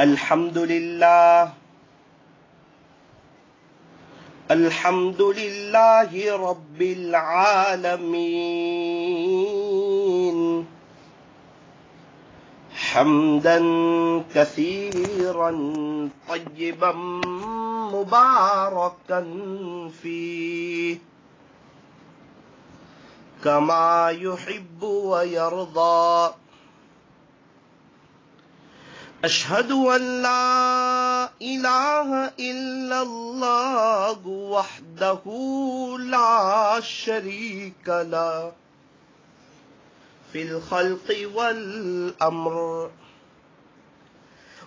الحمد لله رب العالمين حمدا كثيرا طيبا مباركا فيه كما يحب ويرضى. أشهد أن لا إله إلا الله وحده لا شريك له في الخلق والأمر،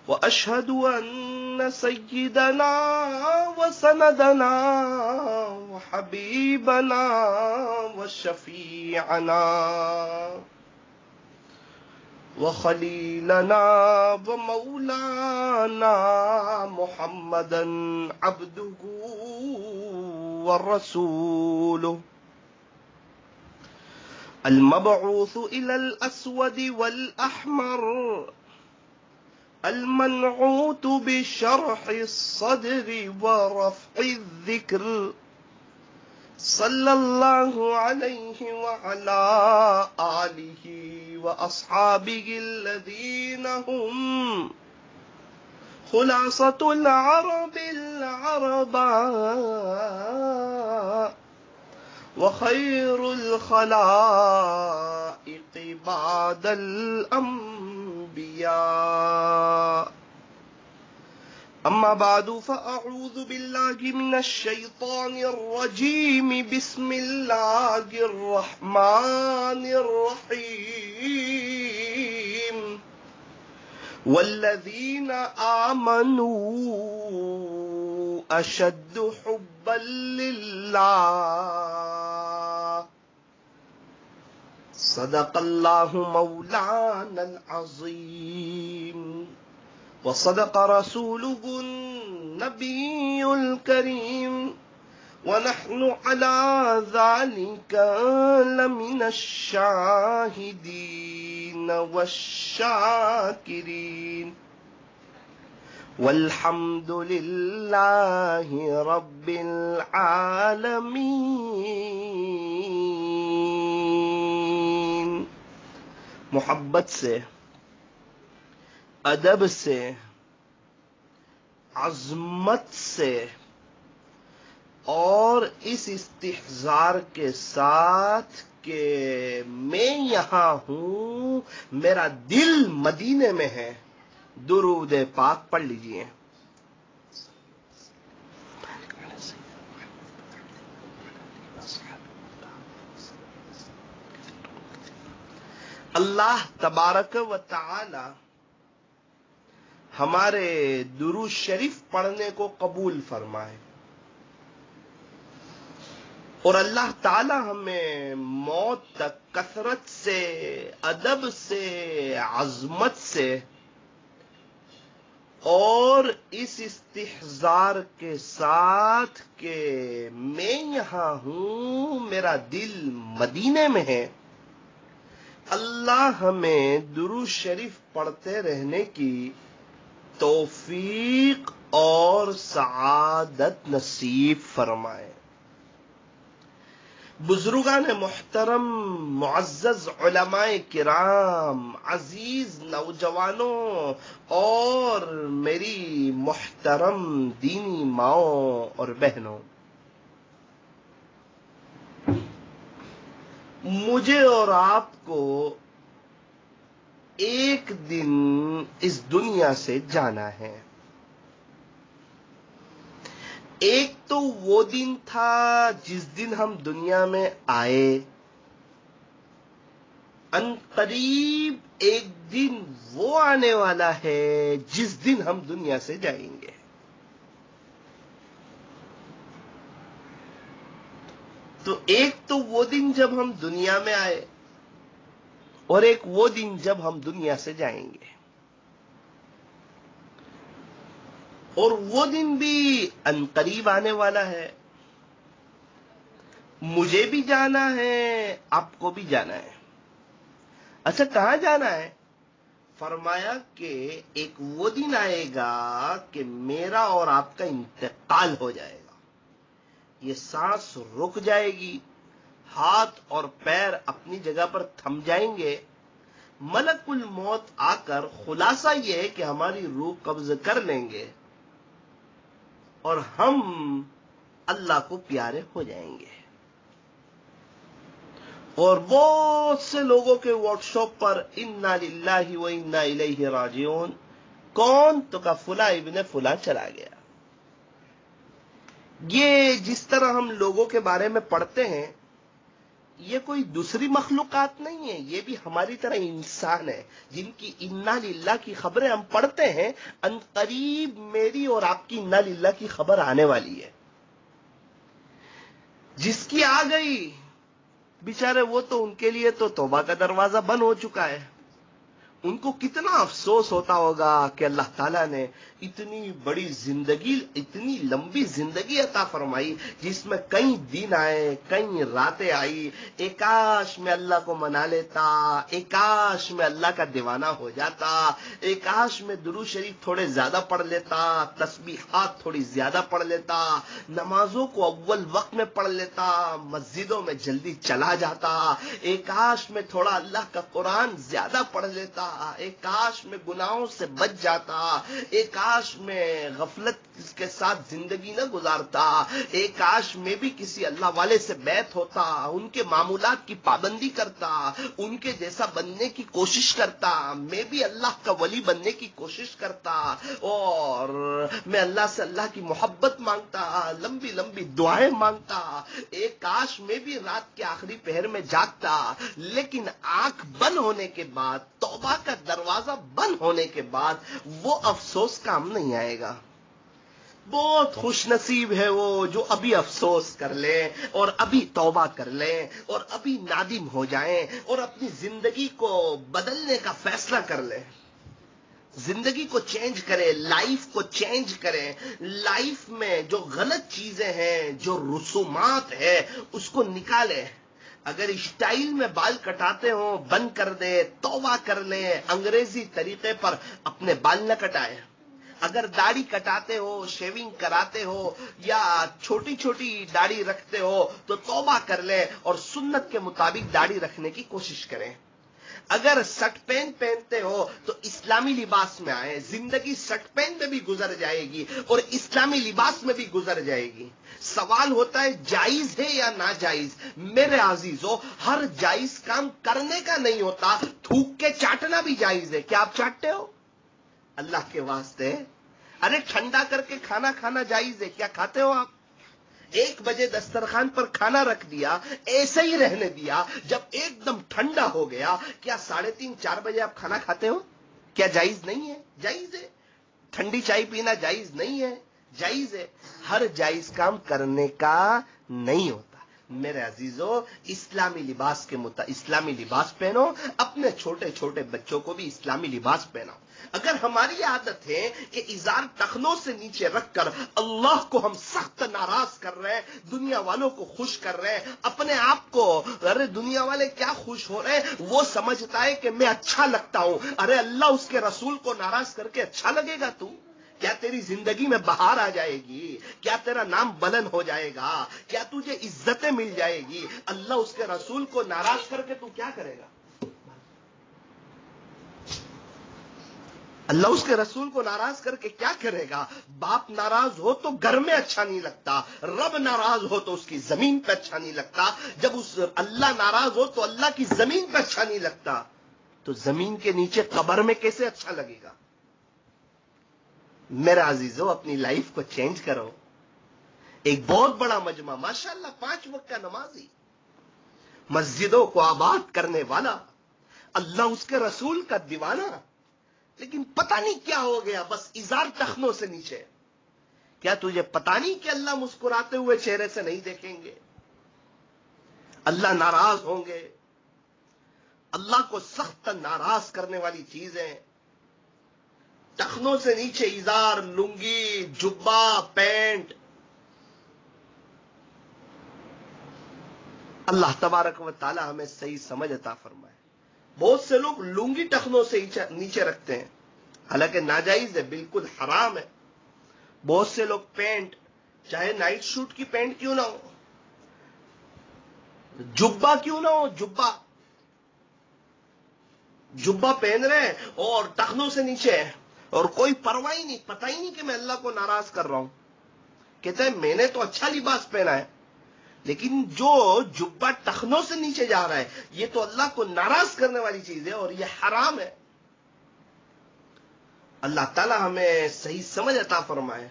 وأشهد أن سيدنا وسندنا وحبيبنا وشفيعنا وخليلنا ومولانا محمدا عبده ورسوله المبعوث إلى الأسود والأحمر المنعوت بشرح الصدر ورفع الذكر، صلى الله عليه وعلى آله وأصحابه الذين هم خلاصة العرب العرباء وخير الخلائق بعد الأنبياء. أما بعد فأعوذ بالله من الشيطان الرجيم. بسم الله الرحمن الرحيم. والذين آمنوا أشد حبا لله. صدق الله مولانا العظيم وصدق رسوله النبي الكريم، ونحن على ذلك لمن الشاهدين والشاكرين، والحمد لله رب العالمين. محبت سے، ادب سے، عظمت سے اور اس استحضار کے ساتھ کہ میں یہاں ہوں، میرا دل مدینے میں ہے، درود پاک پڑھ لیجئے. اللہ تبارک و تعالی ہمارے درود شریف پڑھنے کو قبول فرمائے، اور اللہ تعالی ہمیں موت تک کثرت سے، ادب سے، عظمت سے اور اس استحضار کے ساتھ کہ میں یہاں ہوں، میرا دل مدینے میں ہے، اللہ ہمیں درود شریف پڑھتے رہنے کی توفیق اور سعادت نصیب فرمائے. بزرگان محترم، معزز علماء کرام، عزیز نوجوانوں اور میری محترم دینی ماؤں اور بہنوں، مجھے اور آپ کو ایک دن اس دنیا سے جانا ہے. ایک تو وہ دن تھا جس دن ہم دنیا میں آئے، ان قریب ایک دن وہ آنے والا ہے جس دن ہم دنیا سے جائیں گے. تو ایک تو وہ دن جب ہم دنیا میں آئے، اور ایک وہ دن جب ہم دنیا سے جائیں گے. اور وہ دن بھی عنقریب آنے والا ہے. مجھے بھی جانا ہے، آپ کو بھی جانا ہے. اچھا کہاں جانا ہے؟ فرمایا کہ ایک وہ دن آئے گا کہ میرا اور آپ کا انتقال ہو جائے گا، یہ سانس رک جائے گی، ہاتھ اور پیر اپنی جگہ پر تھم جائیں گے، ملک الموت آ کر خلاصہ یہ ہے کہ ہماری روح قبض کر لیں گے اور ہم اللہ کو پیارے ہو جائیں گے۔ اور بہت سے لوگوں کے واٹس ایپ پر انا للہ و انا الیہ راجعون، کون تو کا فلاں ابن فلاں چلا گیا۔ یہ جس طرح ہم لوگوں کے بارے میں پڑھتے ہیں، یہ کوئی دوسری مخلوقات نہیں ہے، یہ بھی ہماری طرح انسان ہے جن کی انا للہ کی خبریں ہم پڑھتے ہیں۔ ان قریب میری اور آپ کی انا للہ کی خبر آنے والی ہے۔ جس کی آ گئی بیچارے، وہ تو ان کے لیے تو توبہ کا دروازہ بند ہو چکا ہے۔ ان کو کتنا افسوس ہوتا ہوگا کہ اللہ تعالیٰ نے اتنی بڑی زندگی، اتنی لمبی زندگی عطا فرمائی جس میں کئی دن آئے، کئی راتیں آئی۔ ایک کاش میں اللہ کو منا لیتا، ایک کاش میں اللہ کا دیوانہ ہو جاتا، ایک کاش میں درود شریف تھوڑے زیادہ پڑھ لیتا، تسبیحات تھوڑی زیادہ پڑھ لیتا، نمازوں کو اول وقت میں پڑھ لیتا، مسجدوں میں جلدی چلا جاتا، ایک کاش میں تھوڑا اللہ کا قرآن زیادہ پڑھ لیتا، ایک کاش میں گناہوں سے بچ جاتا، ایک کاش میں غفلت کے ساتھ زندگی نہ گزارتا، ایک کاش میں بھی کسی اللہ والے سے بیعت ہوتا، ان کے معمولات کی پابندی کرتا، ان کے جیسا بننے کی کوشش کرتا، میں بھی اللہ کا ولی بننے کی کوشش کرتا، اور میں اللہ سے اللہ کی محبت مانگتا، لمبی لمبی دعائیں مانگتا، ایک کاش میں بھی رات کے آخری پہر میں جاگتا۔ لیکن آنکھ بند ہونے کے بعد، توبہ کا دروازہ بند ہونے کے بعد، وہ افسوس کام نہیں آئے گا۔ بہت خوش نصیب ہے وہ جو ابھی افسوس کر لیں اور ابھی توبہ کر لیں اور ابھی نادم ہو جائیں اور اپنی زندگی کو بدلنے کا فیصلہ کر لیں، زندگی کو چینج کریں، لائف کو چینج کریں، لائف میں جو غلط چیزیں ہیں، جو رسومات ہیں، اس کو نکالیں۔ اگر اسٹائل میں بال کٹاتے ہوں بند کر دے، توبہ کر لیں، انگریزی طریقے پر اپنے بال نہ کٹائیں۔ اگر داڑھی کٹاتے ہو، شیونگ کراتے ہو یا چھوٹی چھوٹی داڑھی رکھتے ہو تو توبہ کر لیں اور سنت کے مطابق داڑھی رکھنے کی کوشش کریں۔ اگر سٹ پین پہنتے ہو تو اسلامی لباس میں آئیں، زندگی سٹ پین میں بھی گزر جائے گی اور اسلامی لباس میں بھی گزر جائے گی۔ سوال ہوتا ہے جائز ہے یا ناجائز؟ میرے عزیزو، ہر جائز کام کرنے کا نہیں ہوتا، تھوک کے چاٹنا بھی جائز ہے۔ کیا آپ چاٹتے ہو؟ اللہ کے واسطے، ارے ٹھنڈا کر کے کھانا کھانا جائز ہے، کیا کھاتے ہو آپ؟ 1 بجے دسترخوان پر کھانا رکھ دیا، ایسے ہی رہنے دیا، جب ایک دم ٹھنڈا ہو گیا، کیا 3:30 4 بجے آپ کھانا کھاتے ہو؟ کیا جائز نہیں ہے؟ جائز ہے۔ ٹھنڈی چائے پینا جائز نہیں ہے؟ جائز ہے۔ ہر جائز کام کرنے کا نہیں ہوتا۔ میرے عزیزو، اسلامی لباس پہنو، اپنے چھوٹے چھوٹے بچوں کو بھی اسلامی لباس پہناؤ۔ اگر ہماری عادت ہے کہ ازار ٹخنوں سے نیچے رکھ کر اللہ کو ہم سخت ناراض کر رہے ہیں، دنیا والوں کو خوش کر رہے ہیں، اپنے آپ کو، ارے دنیا والے کیا خوش ہو رہے ہیں، وہ سمجھتا ہے کہ میں اچھا لگتا ہوں، ارے اللہ اس کے رسول کو ناراض کر کے اچھا لگے گا تو؟ کیا تیری زندگی میں بہار آ جائے گی؟ کیا تیرا نام بلند ہو جائے گا؟ کیا تجھے عزتیں مل جائے گی؟ اللہ اس کے رسول کو ناراض کر کے تو کیا کرے گا؟ اللہ اس کے رسول کو ناراض کر کے کیا کرے گا؟ باپ ناراض ہو تو گھر میں اچھا نہیں لگتا، رب ناراض ہو تو اس کی زمین پہ اچھا نہیں لگتا، جب اللہ ناراض ہو تو اللہ کی زمین پہ اچھا نہیں لگتا، تو زمین کے نیچے قبر میں کیسے اچھا لگے گا؟ میرے عزیزو، اپنی لائف کو چینج کرو۔ ایک بہت بڑا مجمع، ماشاءاللہ 5 وقت کا نمازی، مسجدوں کو آباد کرنے والا، اللہ اس کے رسول کا دیوانہ، لیکن پتہ نہیں کیا ہو گیا، بس ازار ٹخنوں سے نیچے۔ کیا تجھے پتہ نہیں کہ اللہ مسکراتے ہوئے چہرے سے نہیں دیکھیں گے؟ اللہ ناراض ہوں گے۔ اللہ کو سخت ناراض کرنے والی چیزیں، ٹخنوں سے نیچے ازار، لنگی، جبہ، پینٹ۔ اللہ تبارک و تعالی ہمیں صحیح سمجھ عطا فرمائے۔ بہت سے لوگ لنگی ٹخنوں سے نیچے رکھتے ہیں، حالانکہ ناجائز ہے، بالکل حرام ہے۔ بہت سے لوگ پینٹ، چاہے نائٹ سوٹ کی پینٹ کیوں نہ ہو، جبا کیوں نہ ہو، جبا پہن رہے ہیں اور ٹخنوں سے نیچے ہے، اور کوئی پرواہ ہی نہیں، پتہ ہی نہیں کہ میں اللہ کو ناراض کر رہا ہوں۔ کہتے ہیں میں نے تو اچھا لباس پہنا ہے، لیکن جو جبا ٹخنوں سے نیچے جا رہا ہے یہ تو اللہ کو ناراض کرنے والی چیز ہے اور یہ حرام ہے۔ اللہ تعالی ہمیں صحیح سمجھ عطا فرمائے۔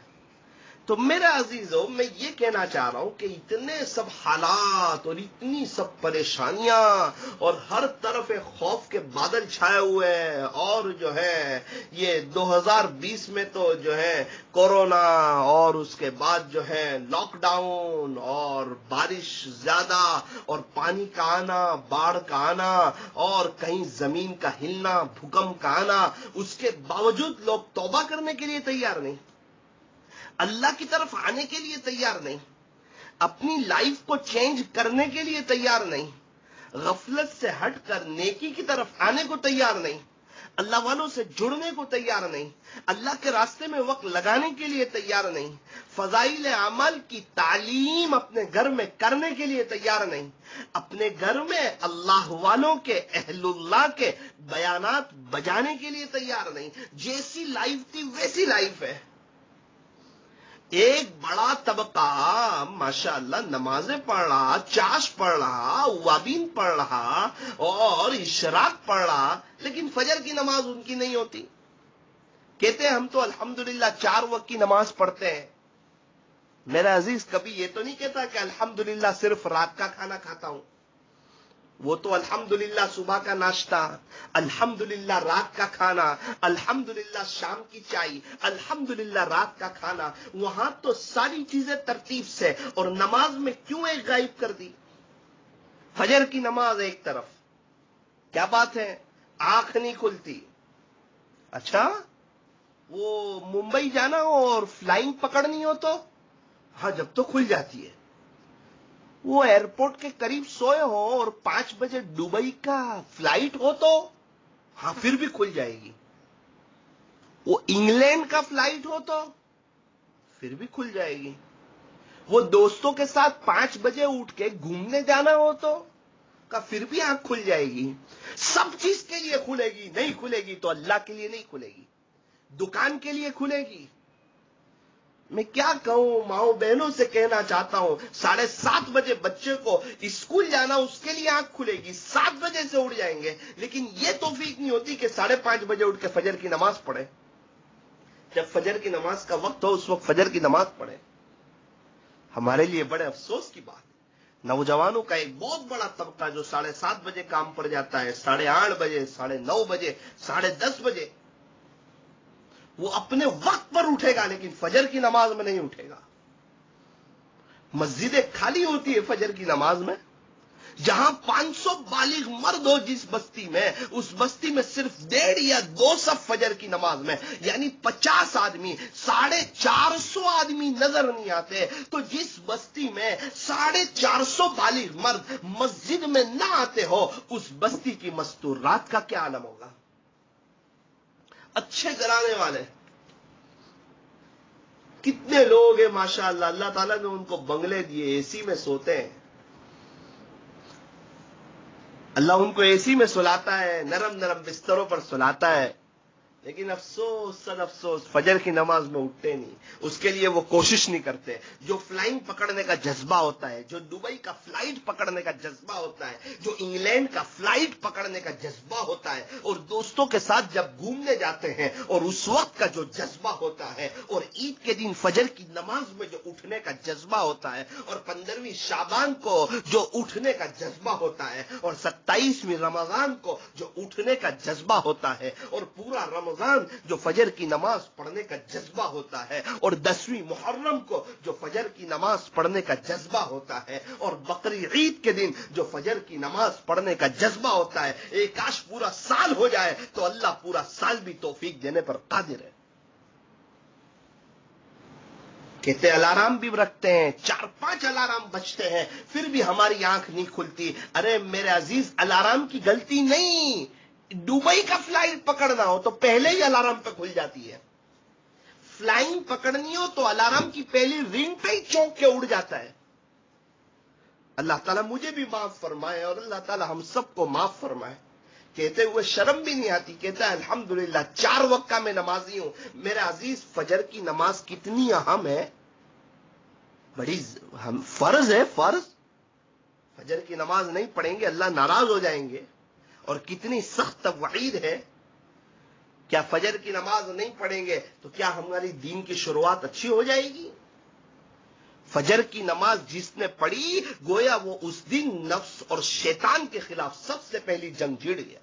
تو میرے عزیزوں، میں یہ کہنا چاہ رہا ہوں کہ اتنے سب حالات اور اتنی سب پریشانیاں اور ہر طرف ایک خوف کے بادل چھائے ہوئے ہیں، اور جو ہے یہ 2020 میں تو جو ہے کورونا، اور اس کے بعد جو ہے لاک ڈاؤن اور بارش زیادہ اور پانی کا آنا، باڑھ کا آنا، اور کہیں زمین کا ہلنا، بھوکمپ کا آنا، اس کے باوجود لوگ توبہ کرنے کے لیے تیار نہیں، اللہ کی طرف آنے کے لیے تیار نہیں، اپنی لائف کو چینج کرنے کے لیے تیار نہیں، غفلت سے ہٹ کر نیکی کی طرف آنے کو تیار نہیں، اللہ والوں سے جڑنے کو تیار نہیں، اللہ کے راستے میں وقت لگانے کے لیے تیار نہیں، فضائل اعمال کی تعلیم اپنے گھر میں کرنے کے لیے تیار نہیں، اپنے گھر میں اللہ والوں کے، اہل اللہ کے بیانات بجانے کے لیے تیار نہیں۔ جیسی لائف تھی ویسی لائف ہے۔ ایک بڑا طبقہ ماشاءاللہ نمازیں پڑھ رہا، چاش پڑھ رہا، اوابین پڑھ رہا اور اشراق پڑھ رہا، لیکن فجر کی نماز ان کی نہیں ہوتی۔ کہتے ہیں ہم تو الحمدللہ 4 وقت کی نماز پڑھتے ہیں۔ میرا عزیز کبھی یہ تو نہیں کہتا کہ الحمدللہ صرف رات کا کھانا کھاتا ہوں، وہ تو الحمدللہ صبح کا ناشتہ، الحمدللہ رات کا کھانا، الحمدللہ شام کی چائے، الحمدللہ رات کا کھانا، وہاں تو ساری چیزیں ترتیب سے، اور نماز میں کیوں ایک غائب کر دی؟ فجر کی نماز ایک طرف، کیا بات ہے، آنکھ نہیں کھلتی۔ اچھا، وہ ممبئی جانا ہو اور فلائنگ پکڑنی ہو تو ہاں جب تو کھل جاتی ہے۔ وہ ایئرپورٹ کے قریب سوئے ہو اور 5 بجے دبئی کا فلائٹ ہو تو ہاں پھر بھی کھل جائے گی۔ وہ انگلینڈ کا فلائٹ ہو تو پھر بھی کھل جائے گی۔ وہ دوستوں کے ساتھ 5 بجے اٹھ کے گھومنے جانا ہو تو کا پھر بھی آنکھ کھل جائے گی۔ سب چیز کے لیے کھلے گی، نہیں کھلے گی تو اللہ کے لیے نہیں کھلے گی، دکان کے لیے کھلے گی۔ میں کیا کہوں، ماؤں بہنوں سے کہنا چاہتا ہوں، 7:30 بجے بچے کو اسکول جانا، اس کے لیے آنکھ کھلے گی، 7 بجے سے اٹھ جائیں گے، لیکن یہ توفیق نہیں ہوتی کہ 5:30 بجے اٹھ کے فجر کی نماز پڑھے۔ جب فجر کی نماز کا وقت ہو اس وقت فجر کی نماز پڑھے۔ ہمارے لیے بڑے افسوس کی بات ہے، نوجوانوں کا ایک بہت بڑا طبقہ جو 7:30 بجے کام پڑ جاتا ہے، 8:30 بجے، 9:30 بجے، 10:30 بجے، وہ اپنے وقت پر اٹھے گا لیکن فجر کی نماز میں نہیں اٹھے گا۔ مسجدیں خالی ہوتی ہے فجر کی نماز میں، جہاں 500 بالغ مرد ہو جس بستی میں، اس بستی میں صرف 1.5 یا 2 صف فجر کی نماز میں، یعنی 50 آدمی، 450 آدمی نظر نہیں آتے، تو جس بستی میں 450 بالغ مرد مسجد میں نہ آتے ہو، اس بستی کی مستورات کا کیا عالم ہوگا؟ اچھے گھرانے والے کتنے لوگ ہیں ماشاءاللہ، اللہ تعالیٰ نے ان کو بنگلے دیے، اے سی میں سوتے ہیں، اللہ ان کو اے سی میں سلاتا ہے، نرم نرم بستروں پر سلاتا ہے، لیکن افسوس صد افسوس فجر کی نماز میں اٹھتے نہیں، اس کے لیے وہ کوشش نہیں کرتے۔ جو فلائنگ پکڑنے کا جذبہ ہوتا ہے، جو دبئی کا فلائٹ پکڑنے کا جذبہ ہوتا ہے، جو انگلینڈ کا فلائٹ پکڑنے کا جذبہ ہوتا ہے، اور دوستوں کے ساتھ جب گھومنے جاتے ہیں اور اس وقت کا جو جذبہ ہوتا ہے، اور عید کے دن فجر کی نماز میں جو اٹھنے کا جذبہ ہوتا ہے، اور 15ویں شعبان کو جو اٹھنے کا جذبہ ہوتا ہے، اور 27ویں رمضان کو جو اٹھنے کا جذبہ ہوتا ہے، اور پورا رمضان جو فجر کی نماز پڑھنے کا جذبہ ہوتا ہے، اور 10ویں محرم کو جو فجر کی نماز پڑھنے کا جذبہ ہوتا ہے، اور بقرہ عید کے دن جو فجر کی نماز پڑھنے کا جذبہ ہوتا ہے، ایک کاش پورا سال ہو جائے تو اللہ پورا سال بھی توفیق دینے پر قادر ہے۔ کہتے الارم بھی رکھتے ہیں, 4-5 الارم بجتے ہیں, پھر بھی ہماری آنکھ نہیں کھلتی. ارے میرے عزیز, الارم کی غلطی نہیں. دبئی کا فلائٹ پکڑنا ہو تو پہلے ہی الارم پہ کھل جاتی ہے. فلائنگ پکڑنی ہو تو الارم کی پہلی رنگ پہ ہی چونک کے اڑ جاتا ہے. اللہ تعالیٰ مجھے بھی معاف فرمائے اور اللہ تعالیٰ ہم سب کو معاف فرمائے. کہتے ہوئے شرم بھی نہیں آتی, کہتا ہے الحمدللہ 4 وقت کا میں نمازی ہوں. میرے عزیز, فجر کی نماز کتنی اہم ہے, بڑی فرض ہے, فرض. فجر کی نماز نہیں پڑھیں گے اللہ ناراض ہو جائیں گے. اور کتنی سخت وعید ہے. کیا فجر کی نماز نہیں پڑھیں گے تو کیا ہماری دین کی شروعات اچھی ہو جائے گی؟ فجر کی نماز جس نے پڑھی گویا وہ اس دن نفس اور شیطان کے خلاف سب سے پہلی جنگ جیت گیا.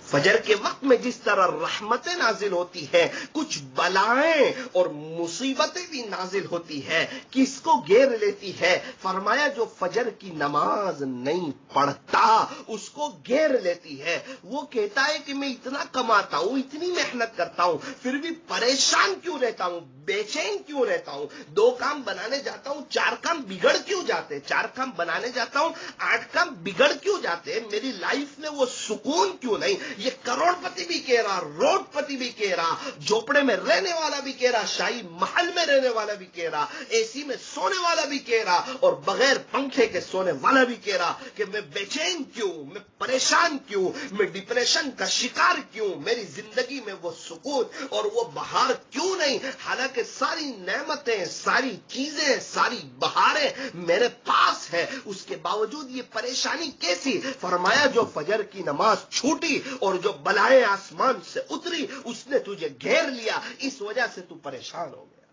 فجر کے وقت میں جس طرح رحمتیں نازل ہوتی ہیں, کچھ بلائیں اور مصیبتیں بھی نازل ہوتی ہے, کس کو گھیر لیتی ہے. فرمایا جو فجر کی نماز نہیں پڑھتا اس کو گھیر لیتی ہے. وہ کہتا ہے کہ میں اتنا کماتا ہوں, اتنی محنت کرتا ہوں, پھر بھی پریشان کیوں رہتا ہوں, بے چین کیوں رہتا ہوں. 2 کام بنانے جاتا ہوں, 4 کام بگڑ کیوں جاتے, 4 کام بنانے جاتا ہوں, 8 کام بگڑ کیوں جاتے. میری لائف میں وہ سکون کیوں نہیں. یہ کروڑ پتی بھی کہہ رہا, روڈ پتی بھی کہہ رہا, جھوپڑے میں رہنے والا بھی کہہ رہا, شاہی محل میں رہنے والا بھی کہہ رہا, اے سی میں سونے والا بھی کہہ رہا, اور بغیر پنکھے کے سونے والا بھی کہہ رہا کہ میں بے چین کیوں, میں پریشان کیوں, میں ڈپریشن کا شکار کیوں, میری زندگی میں وہ سکون اور وہ بہار کیوں نہیں. حالانکہ ساری نعمتیں, ساری چیزیں, ساری بہاریں میرے پاس ہے, اس کے باوجود یہ پریشانی کیسی. فرمایا جو فجر کی نماز چھوٹی اور جو بلائیں آسمان سے اتری اس نے تجھے گھیر لیا, اس وجہ سے تو پریشان ہو گیا.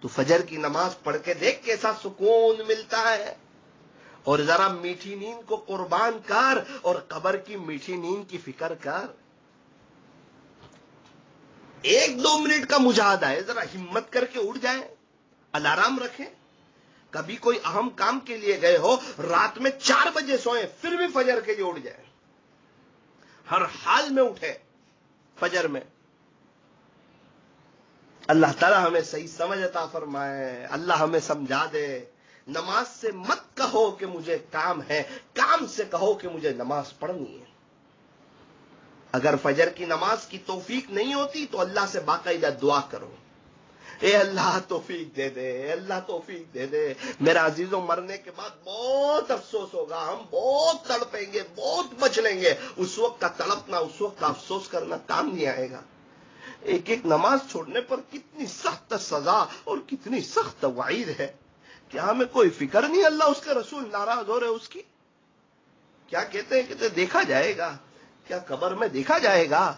تو فجر کی نماز پڑھ کے دیکھ کیسا سکون ملتا ہے. اور ذرا میٹھی نیند کو قربان کر اور قبر کی میٹھی نیند کی فکر کر. 1-2 منٹ کا مجاہدہ ہے, ذرا ہمت کر کے اٹھ جائیں, الارم رکھیں. کبھی کوئی اہم کام کے لیے گئے ہو, رات میں 4 بجے سوئیں, پھر بھی فجر کے لیے اٹھ جائیں. ہر حال میں اٹھے فجر میں. اللہ تعالیٰ ہمیں صحیح سمجھ عطا فرمائے, اللہ ہمیں سمجھا دے. نماز سے مت کہو کہ مجھے کام ہے, کام سے کہو کہ مجھے نماز پڑھنی ہے. اگر فجر کی نماز کی توفیق نہیں ہوتی تو اللہ سے باقاعدہ دعا کرو, اے اللہ توفیق دے دے, اے اللہ توفیق دے دے. میرا عزیزوں, مرنے کے بعد بہت افسوس ہوگا, ہم بہت تڑپیں گے, بہت مچلیں گے. اس وقت کا تڑپنا, اس وقت کا افسوس کرنا کام نہیں آئے گا. ایک نماز چھوڑنے پر کتنی سخت سزا اور کتنی سخت وعید ہے. کیا ہمیں کوئی فکر نہیں اللہ اس کے رسول ناراض ہو رہے اس کی؟ کیا کہتے ہیں, کہتے دیکھا جائے گا, کیا قبر میں دیکھا جائے گا,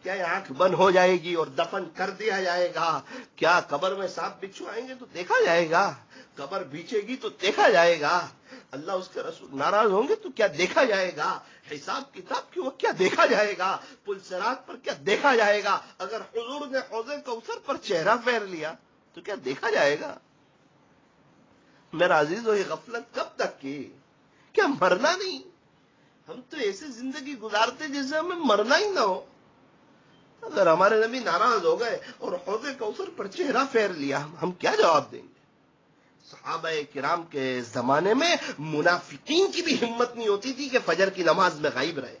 کیا آنکھ بند ہو جائے گی اور دفن کر دیا جائے گا, کیا قبر میں سانپ بچھو آئیں گے تو دیکھا جائے گا, قبر بیچے گی تو دیکھا جائے گا. اللہ اس کے رسول ناراض ہوں گے تو کیا دیکھا جائے گا. حساب کتاب کی وہ کیا دیکھا جائے گا. پل صراط پر کیا دیکھا جائے گا. اگر حضور نے حوض کوثر پر چہرہ پھیر لیا تو کیا دیکھا جائے گا. میرا عزیز, یہ غفلت کب تک کی, کیا مرنا نہیں. ہم تو ایسی زندگی گزارتے جیسے ہمیں مرنا ہی نہ ہو. اگر ہمارے نبی ناراض ہو گئے اور حوض کوثر پر چہرہ پھیر لیا, ہم کیا جواب دیں گے. صحابہ کرام کے زمانے میں منافقین کی بھی ہمت نہیں ہوتی تھی کہ فجر کی نماز میں غائب رہے.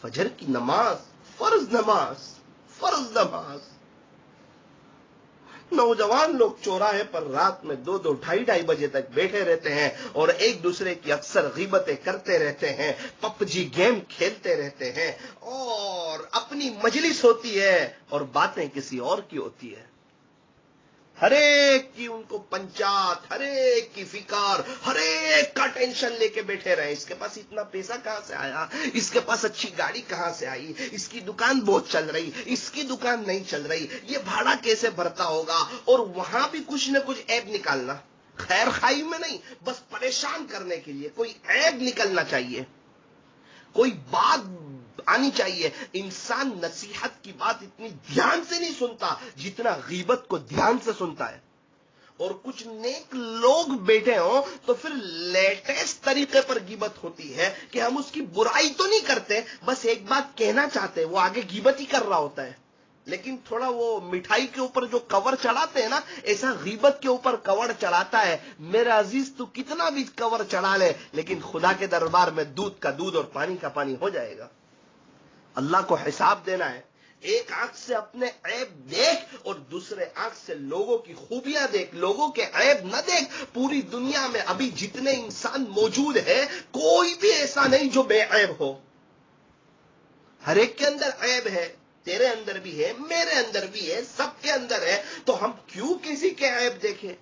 فجر کی نماز فرض نماز, فرض نماز. نوجوان لوگ چوراہے پر رات میں 2-2, 2:30 بجے تک بیٹھے رہتے ہیں اور ایک دوسرے کی اکثر غیبتیں کرتے رہتے ہیں, PUBG گیم کھیلتے رہتے ہیں, اور اپنی مجلس ہوتی ہے اور باتیں کسی اور کی ہوتی ہے. ہر ایک کی ان کو پنچات, ہر ایک کی فکر, ہر ایک کا ٹینشن لے کے بیٹھے رہے. اس کے پاس اتنا پیسہ کہاں سے آیا, اس کے پاس اچھی گاڑی کہاں سے آئی, اس کی دکان بہت چل رہی, اس کی دکان نہیں چل رہی, یہ بھاڑا کیسے بھرتا ہوگا. اور وہاں بھی کچھ نہ کچھ عیب نکالنا, خیر خائی میں نہیں, بس پریشان کرنے کے لیے کوئی عیب نکلنا چاہیے, کوئی بات آنی چاہیے. انسان نصیحت کی بات اتنی دھیان سے نہیں سنتا جتنا غیبت کو دھیان سے سنتا ہے. اور کچھ نیک لوگ بیٹھے ہوں تو پھر لیٹسٹ طریقے پر غیبت ہوتی ہے کہ ہم اس کی برائی تو نہیں کرتے, بس ایک بات کہنا چاہتے, وہ آگے غیبت ہی کر رہا ہوتا ہے. لیکن تھوڑا وہ مٹھائی کے اوپر جو کور چڑھاتے ہیں نا، ایسا غیبت کے اوپر کور چڑھاتا ہے. میرے عزیز تو کتنا بھی کور چڑھا لے، لیکن خدا کے دربار میں دودھ کا دودھ اور پانی کا پانی ہو جائے گا. اللہ کو حساب دینا ہے. ایک آنکھ سے اپنے عیب دیکھ اور دوسرے آنکھ سے لوگوں کی خوبیاں دیکھ. لوگوں کے عیب نہ دیکھ. پوری دنیا میں ابھی جتنے انسان موجود ہیں، کوئی بھی ایسا نہیں جو بے عیب ہو. ہر ایک کے اندر عیب ہے. تیرے اندر بھی ہے، میرے اندر بھی ہے، سب کے اندر ہے. تو ہم کیوں کسی کے عیب دیکھیں؟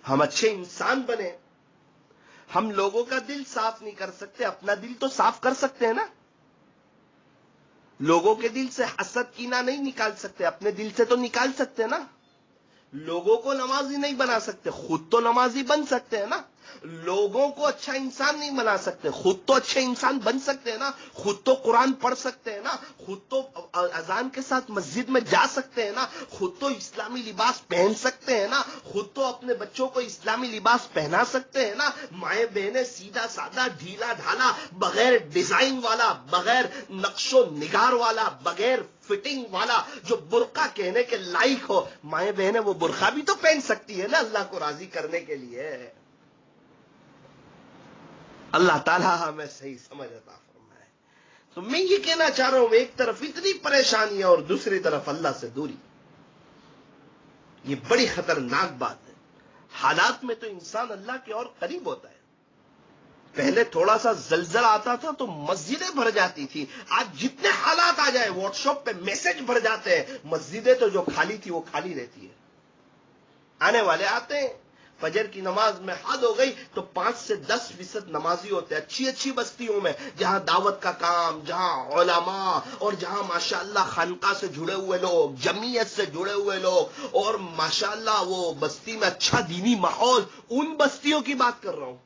ہم اچھے انسان بنے. ہم لوگوں کا دل صاف نہیں کر سکتے، اپنا دل تو صاف کر سکتے ہیں نا. لوگوں کے دل سے حسد کینہ نہیں نکال سکتے، اپنے دل سے تو نکال سکتے نا. لوگوں کو نمازی نہیں بنا سکتے، خود تو نمازی بن سکتے ہیں نا. لوگوں کو اچھا انسان نہیں بنا سکتے، خود تو اچھے انسان بن سکتے ہیں نا. خود تو قرآن پڑھ سکتے ہیں نا. خود تو اذان کے ساتھ مسجد میں جا سکتے ہیں نا. خود تو اسلامی لباس پہن سکتے ہیں نا. خود تو اپنے بچوں کو اسلامی لباس پہنا سکتے ہیں نا. مائیں بہنیں سیدھا سادہ ڈھیلا ڈھالا، بغیر ڈیزائن والا، بغیر نقش و نگار والا، بغیر فٹنگ والا، جو برقع کہنے کے لائق ہو، مائیں بہنیں وہ برقع بھی تو پہن سکتی ہے نا اللہ کو راضی کرنے کے لیے. اللہ تعالیٰ ہمیں صحیح سمجھ عطا فرمائے. تو میں یہ کہنا چاہ رہا ہوں، ایک طرف اتنی پریشانی ہے اور دوسری طرف اللہ سے دوری. یہ بڑی خطرناک بات ہے. حالات میں تو انسان اللہ کے اور قریب ہوتا ہے. پہلے تھوڑا سا زلزلہ آتا تھا تو مسجدیں بھر جاتی تھی. آج جتنے حالات آ جائے واٹس ایپ پہ میسج بھر جاتے ہیں. مسجدیں تو جو خالی تھی وہ خالی رہتی ہے. آنے والے آتے ہیں. فجر کی نماز میں حد ہو گئی تو 5 سے 10% نمازی ہوتے ہیں. اچھی اچھی بستیوں میں جہاں دعوت کا کام، جہاں علماء، اور جہاں ماشاءاللہ خانقاہ سے جڑے ہوئے لوگ، جمعیت سے جڑے ہوئے لوگ، اور ماشاءاللہ وہ بستی میں اچھا دینی ماحول، ان بستیوں کی بات کر رہا ہوں.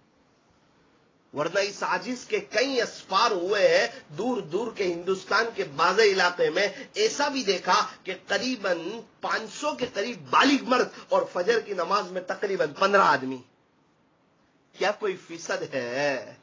ورنہ اس عاجز کے کئی اسفار ہوئے ہیں. دور دور کے ہندوستان کے بعض علاقے میں ایسا بھی دیکھا کہ قریباً 500 کے قریب بالغ مرد اور فجر کی نماز میں تقریباً 15 آدمی. کیا کوئی فیصد ہے؟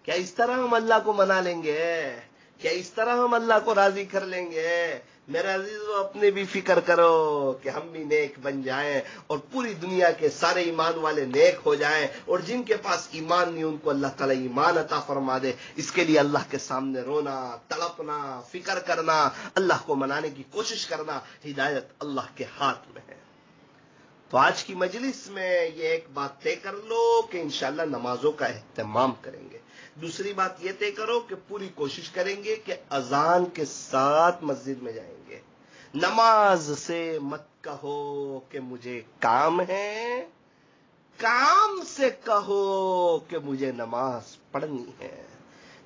کیا اس طرح ہم اللہ کو منا لیں گے؟ کیا اس طرح ہم اللہ کو راضی کر لیں گے؟ میرے عزیزو، اپنے بھی فکر کرو کہ ہم بھی نیک بن جائیں اور پوری دنیا کے سارے ایمان والے نیک ہو جائیں، اور جن کے پاس ایمان نہیں ان کو اللہ تعالیٰ ایمان عطا فرما دے. اس کے لیے اللہ کے سامنے رونا، تڑپنا، فکر کرنا، اللہ کو منانے کی کوشش کرنا. ہدایت اللہ کے ہاتھ میں ہے. تو آج کی مجلس میں یہ ایک بات طے کر لو کہ انشاءاللہ نمازوں کا اہتمام کریں گے. دوسری بات یہ طے کرو کہ پوری کوشش کریں گے کہ اذان کے ساتھ مسجد میں جائیں گے. نماز سے مت کہو کہ مجھے کام ہے، کام سے کہو کہ مجھے نماز پڑھنی ہے.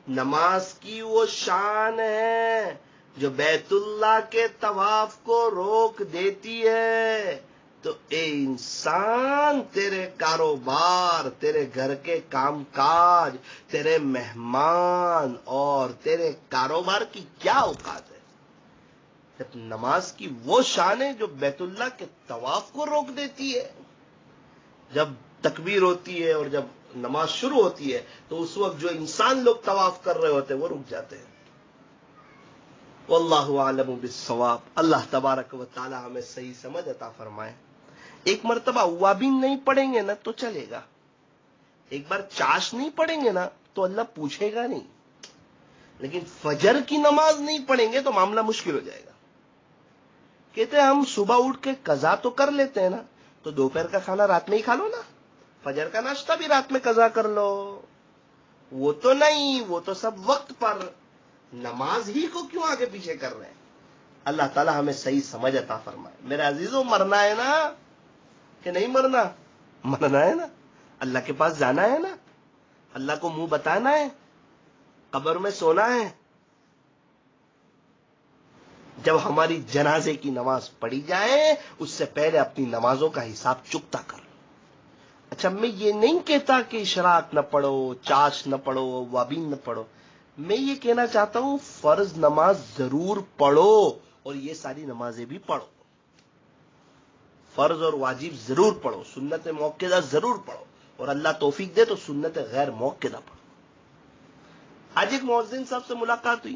نماز کی وہ شان ہے جو بیت اللہ کے طواف کو روک دیتی ہے. تو اے انسان، تیرے کاروبار، تیرے گھر کے کام کاج، تیرے مہمان اور تیرے کاروبار کی کیا اوقات ہے جب نماز کی وہ شان ہے جو بیت اللہ کے طواف کو روک دیتی ہے. جب تکبیر ہوتی ہے اور جب نماز شروع ہوتی ہے تو اس وقت جو انسان لوگ طواف کر رہے ہوتے ہیں وہ رک جاتے ہیں. واللہ عالم بالصواب. اللہ تبارک و تعالی ہمیں صحیح سمجھ عطا فرمائے. ایک مرتبہ اوابین نہیں پڑھیں گے نا تو چلے گا. ایک بار چاش نہیں پڑھیں گے نا تو اللہ پوچھے گا نہیں. لیکن فجر کی نماز نہیں پڑھیں گے تو معاملہ مشکل ہو جائے گا. کہتے ہیں ہم صبح اٹھ کے قضا تو کر لیتے ہیں نا، تو دوپہر کا کھانا رات میں ہی کھا لو نا، فجر کا ناشتہ بھی رات میں قضا کر لو. وہ تو نہیں، وہ تو سب وقت پر. نماز ہی کو کیوں آگے پیچھے کر رہے ہیں؟ اللہ تعالی ہمیں صحیح سمجھ عطا فرمائے. میرے عزیزوں، مرنا ہے نا کہ نہیں مرنا؟ مرنا ہے نا. اللہ کے پاس جانا ہے نا. اللہ کو منہ بتانا ہے. قبر میں سونا ہے. جب ہماری جنازے کی نماز پڑھی جائے اس سے پہلے اپنی نمازوں کا حساب چکتا کر. اچھا، میں یہ نہیں کہتا کہ اشراق نہ پڑھو، چاش نہ پڑھو، وابین نہ پڑھو. میں یہ کہنا چاہتا ہوں فرض نماز ضرور پڑھو اور یہ ساری نمازیں بھی پڑھو. فرض اور واجب ضرور پڑھو، سنت موقدہ ضرور پڑھو، اور اللہ توفیق دے تو سنت غیر موقدہ پڑھو. آج ایک مؤذن صاحب سے ملاقات ہوئی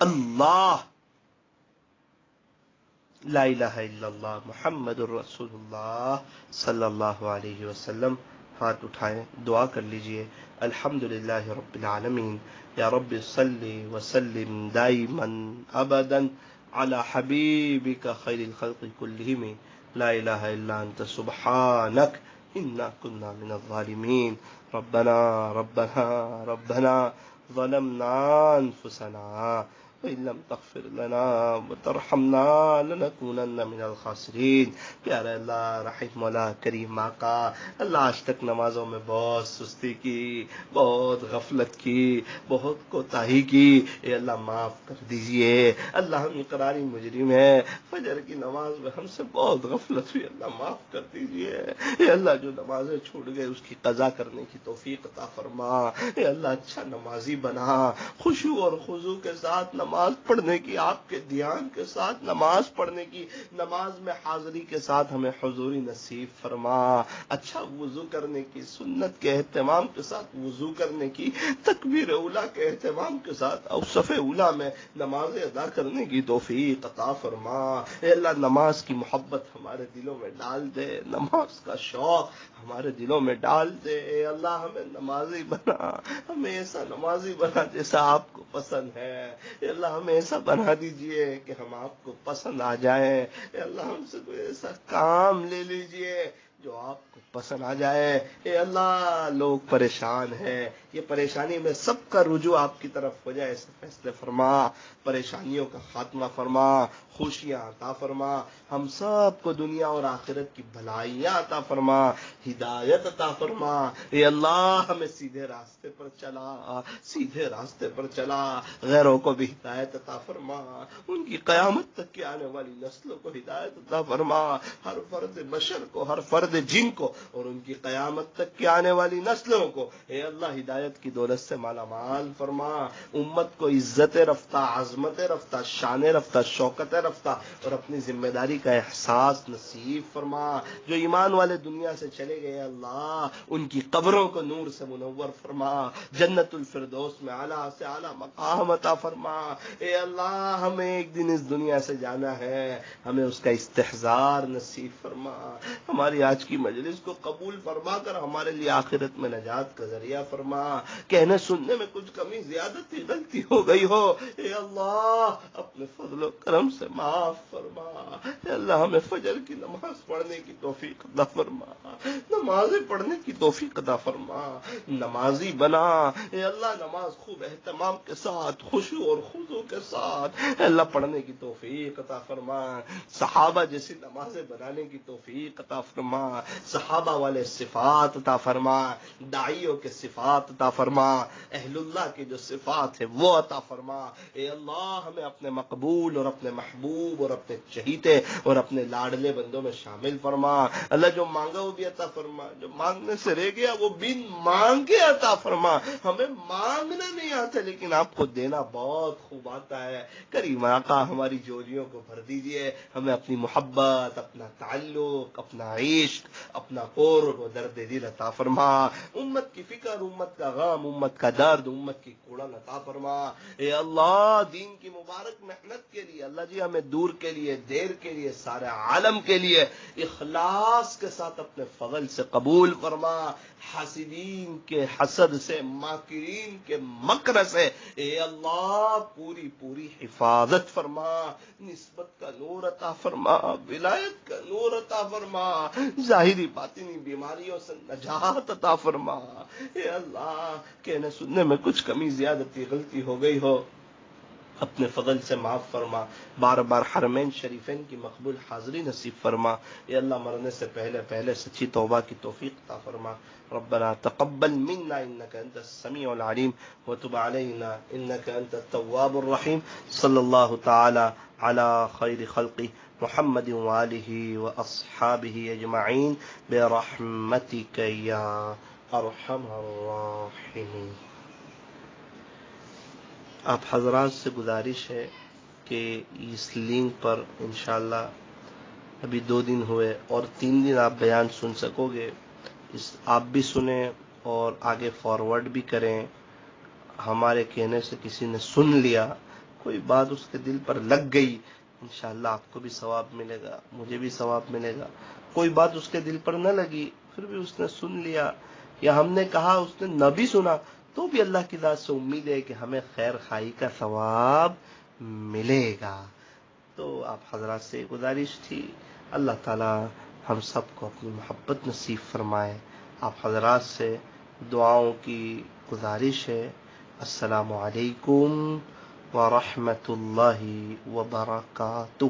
اللہ لا الہ الا اللہ محمد الرسول اللہ صلی اللہ علیہ وسلم. ہاتھ اٹھائیں، دعا کر لیجئے. الحمدللہ رب العالمین، یا رب صلی وسلم دائما ابدا علی حبیبک خیر الخلق کلہم، لا الہ الا انت سبحانک انا کنا من الظالمین. ربنا ربنا ربنا ظلمنا انفسنا وَإِن لَّمْ تَغْفِرْ لَنَا وَتَرْحَمْنَا لَنَكُونَنَّ مِنَ الْخَاسِرِينَ. پیارے اللہ، رحیم مولا، کریم آقا، اللہ آج تک نمازوں میں بہت سستی کی، بہت غفلت کی، بہت کوتاہی کی، اے اللہ معاف کر دیجئے. اللہ ہم اقراری مجرم ہیں، فجر کی نماز میں ہم سے بہت غفلت ہوئی، اللہ معاف کر دیجئے. اے اللہ جو نمازیں چھوٹ گئے اس کی قضا کرنے کی توفیق عطا فرما. اے اللہ اچھا نمازی بنا، خشوع اور خضوع کے ساتھ نماز پڑھنے کی، آپ کے دھیان کے ساتھ نماز پڑھنے کی، نماز میں حاضری کے ساتھ ہمیں حضوری نصیب فرما. اچھا وضو کرنے کی، سنت کے اہتمام کے ساتھ وضو کرنے کی، تکبیر اولیٰ کے اہتمام کے ساتھ اور صف اولیٰ میں نماز ادا کرنے کی توفیق عطا فرما. اے اللہ نماز کی محبت ہمارے دلوں میں ڈال دے، نماز کا شوق ہمارے دلوں میں ڈال دے. اے اللہ ہمیں نمازی بنا، ہمیں ایسا نمازی بنا جیسا آپ کو پسند ہے. اے اللہ ہمیں ایسا بنا دیجئے کہ ہم آپ کو پسند آ جائیں. اے اللہ ہم سے کوئی ایسا کام لے لیجئے جو آپ کو پسند آ جائے. اے اللہ لوگ پریشان ہیں، یہ پریشانی میں سب کا رجوع آپ کی طرف ہو جائے، ایسے فیصلے فرما. پریشانیوں کا خاتمہ فرما، خوشیاں عطا فرما. ہم سب کو دنیا اور آخرت کی بھلائیاں عطا فرما، ہدایت عطا فرما. اے اللہ ہمیں سیدھے راستے پر چلا، سیدھے راستے پر چلا. غیروں کو بھی ہدایت عطا فرما، ان کی قیامت تک کی آنے والی نسلوں کو ہدایت عطا فرما. ہر فرد بشر کو، ہر فرد جن کو اور ان کی قیامت تک کی آنے والی نسلوں کو اے اللہ ہدایت کی دولت سے مالا مال فرما. امت کو عزت رفتہ، عظمت رفتہ، شان رفتہ، شوکت رفتہ اور اپنی ذمہ داری کا احساس نصیب فرما. جو ایمان والے دنیا سے چلے گئے اللہ ان کی قبروں کو نور سے منور فرما، جنت الفردوس میں اعلیٰ سے اعلیٰ مقام عطا فرما. اے اللہ ہمیں ایک دن اس دنیا سے جانا ہے، ہمیں اس کا استحضار نصیب فرما. ہماری آج کی مجلس کو قبول فرما کر ہمارے لیے آخرت میں نجات کا ذریعہ فرما. کہنے سننے میں کچھ کمی زیادتی غلطی ہو گئی ہو اے اللہ اپنے فضل و کرم سے معاف فرما. اے اللہ ہمیں فجر کی نماز پڑھنے کی توفیق عطا فرما، نمازیں پڑھنے کی توفیق عطا فرما. نمازی بنا اے اللہ، نماز خوب اہتمام کے ساتھ، خشوع اور خضوع کے ساتھ اے اللہ پڑھنے کی توفیق عطا فرما. صحابہ جیسی نمازیں بنانے کی توفیق عطا فرما. صحابہ والے صفات عطا فرما، داعیوں کے صفات عطا فرما، اہل اللہ کی جو صفات ہے وہ عطا فرما. اے اللہ ہمیں اپنے مقبول اور اپنے محبوب اور اپنے چہیتے اور اپنے لاڈلے بندوں میں شامل فرما. اللہ جو مانگا وہ بھی عطا فرما، جو مانگنے سے رہ گیا وہ بن مانگ کے عطا فرما. ہمیں مانگنا نہیں آتا لیکن آپ کو دینا بہت خوب آتا ہے. کریم آقا ہماری جولیوں کو بھر دیجئے، ہمیں اپنی محبت، اپنا تعلق، اپنا عشق، اپنا قرب و درد دل عطا فرما. امت کی فکر، امت کا غم، امت کا درد، امت کی کوڑن عطا فرما. اے اللہ دین کی مبارک محنت کے لیے اللہ جی ہمیں دور کے لیے، دیر کے لیے، سارے عالم کے لیے اخلاص کے ساتھ اپنے فضل سے قبول فرما. حاسدین کے حسد سے، ماکرین کے مکر سے اے اللہ پوری پوری حفاظت فرما. نسبت کا نور عطا فرما، ولایت کا نور عطا فرما، ظاہری باطنی بیماریوں سے نجات عطا فرما. اے اللہ کہنے سننے میں کچھ کمی زیادتی غلطی ہو گئی ہو اپنے فضل سے معاف فرما. بار بار حرمین شریفین کی مقبول حاضری نصیب فرما. اے اللہ مرنے سے پہلے پہلے سچی توبہ کی توفیق عطا فرما. ربنا تقبل منا انك انت السميع العليم وتب علينا انك انت التواب الرحيم. صلی اللہ تعالی علی خیر خلقه محمد وآلہ واصحابہ اجمعین برحمتک یا ارحم الراحمین. آپ حضرات سے گزارش ہے کہ اس لنک پر انشاءاللہ ابھی 2 دن ہوئے اور 3 دن آپ بیان سن سکو گے. آپ بھی سنیں اور آگے فارورڈ بھی کریں. ہمارے کہنے سے کسی نے سن لیا کوئی بات اس کے دل پر لگ گئی، انشاءاللہ آپ کو بھی ثواب ملے گا، مجھے بھی ثواب ملے گا۔ کوئی بات اس کے دل پر نہ لگی، پھر بھی اس نے سن لیا، یا ہم نے کہا اس نے نہ بھی سنا، تو بھی اللہ کی ذات سے امید ہے کہ ہمیں خیر خواہی کا ثواب ملے گا۔ تو آپ حضرات سے گزارش تھی، اللہ تعالی ہم سب کو اپنی محبت نصیب فرمائے۔ آپ حضرات سے دعاؤں کی گزارش ہے۔ السلام علیکم ورحمۃ اللہ وبرکاتہ۔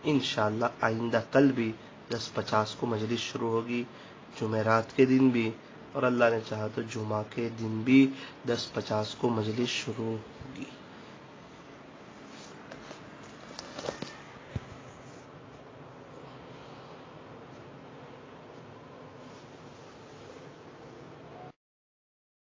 انشاءاللہ آئندہ کل بھی 10:50 کو مجلس شروع ہوگی، جمعرات کے دن بھی، اور اللہ نے چاہا تو جمعہ کے دن بھی 10:50 کو مجلس شروع ہوگی۔